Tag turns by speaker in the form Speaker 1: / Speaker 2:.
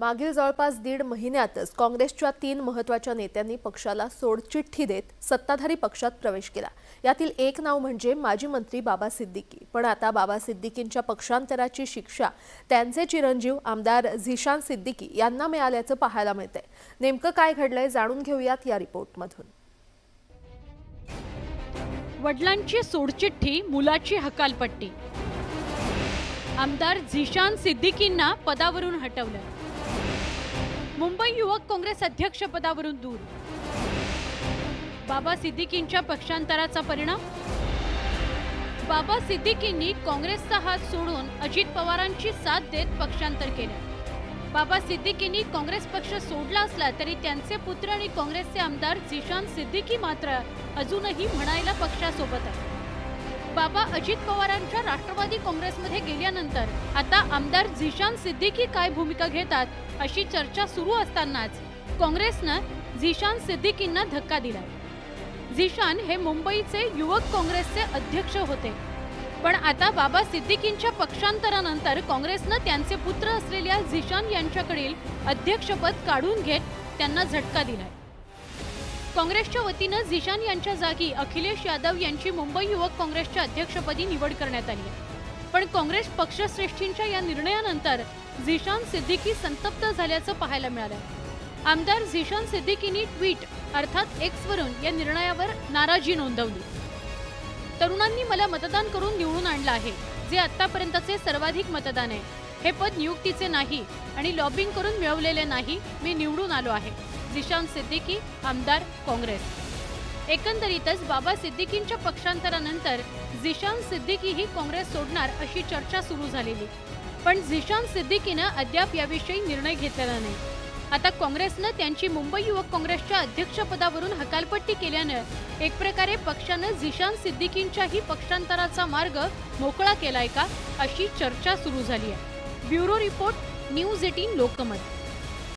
Speaker 1: मागील जवळपास दीड महिन्यातच काँग्रेसच्या 3 महत्त्वाच्या नेत्यांनी पक्षाला सोडचिठ्ठी देत सत्ताधारी पक्षात प्रवेश केला। यातील एक नाव म्हणजे माजी मंत्री बाबा सिद्दीकी। पण आता बाबा सिद्दीकींच्या पक्षांतराची शिक्षा त्यांचे चिरंजीव आमदार झिशान सिद्दीकी यांना मिळाल्याचं पाहायला मिळतंय। नेमकं काय घडलंय जाणून घेऊयात या रिपोर्टमधून।
Speaker 2: वडिलांची सोडचिठ्ठी, मुलाची हकालपट्टी। आमदार झिशान सिद्दीकींना पदावरून हटवलं। मुंबई युवक काँग्रेस अध्यक्ष पदावरून दूर। बाबा सिद्दीकींच्या पक्षांतराचा परिणाम। बाबा सिद्दीकींनी काँग्रेसचा हात सोडून अजित पवारांची साथ देत पक्षांतर केले। बाबा सिद्दीकींनी काँग्रेस पक्ष सोडला असला तरी त्यांचे पुत्र आणि काँग्रेसचे आमदार झिशान सिद्दीकी मात्र अजूनही म्हणायला पक्षासोबत आहे। बाबा अजित पवारांच्या राष्ट्रवादी काँग्रेसमध्ये गेल्यानंतर आता आमदार झिशान सिद्दीकी काय भूमिका घेतात अशी चर्चा सुरू असतानाच काँग्रेसनं झिशान सिद्दीकींना धक्का दिला। झिशान हे मुंबईचे युवक काँग्रेसचे अध्यक्ष होते, पण आता बाबा सिद्दीकींच्या पक्षांतरानंतर काँग्रेसनं त्यांचे पुत्र असलेल्या झिशान यांच्याकडील अध्यक्षपद काढून घेत त्यांना झटका दिलाय। काँग्रेसच्या वतीनं झिशान यांच्या जागी अखिलेश यादव यांची मुंबई युवक काँग्रेसच्या अध्यक्षपदी निवड करण्यात आली आहे। पण काँग्रेस पक्षश्रेष्ठींच्या या निर्णयानंतर झिशान सिद्दीकी संतप्त झाल्याचं पाहायला मिळालं। आमदार झिशान सिद्दीकींनी ट्विट अर्थात एक्स वरून या निर्णयावर नाराजी नोंदवली। तरुणांनी मला मतदान करून निवडून आणलं आहे, जे आतापर्यंतचे सर्वाधिक मतदान आहे। हे पद नियुक्तीचे नाही आणि लॉबिंग करून मिळवलेले नाही, मी निवडून आलो आहे। झिशान सिद्दीकी, आमदार, काँग्रेस। एकंदरीतच बाबा सिद्दीकींच्या पक्षांतरानंतर झिशान सिद्दीकी ही काँग्रेस सोडणार अशी चर्चा सुरू झालेली, पण झिशान सिद्दीकीनं अद्याप याविषयी निर्णय घेतलेला नाही। आता काँग्रेसनं त्यांची मुंबई युवक काँग्रेसच्या अध्यक्षपदावरून हकालपट्टी केल्यानं एक प्रकारे पक्षानं झिशान सिद्दीकींच्याही पक्षांतराचा मार्ग मोकळा केलाय का अशी चर्चा सुरू झाली आहे। Bureau report, news 18 Lokmat.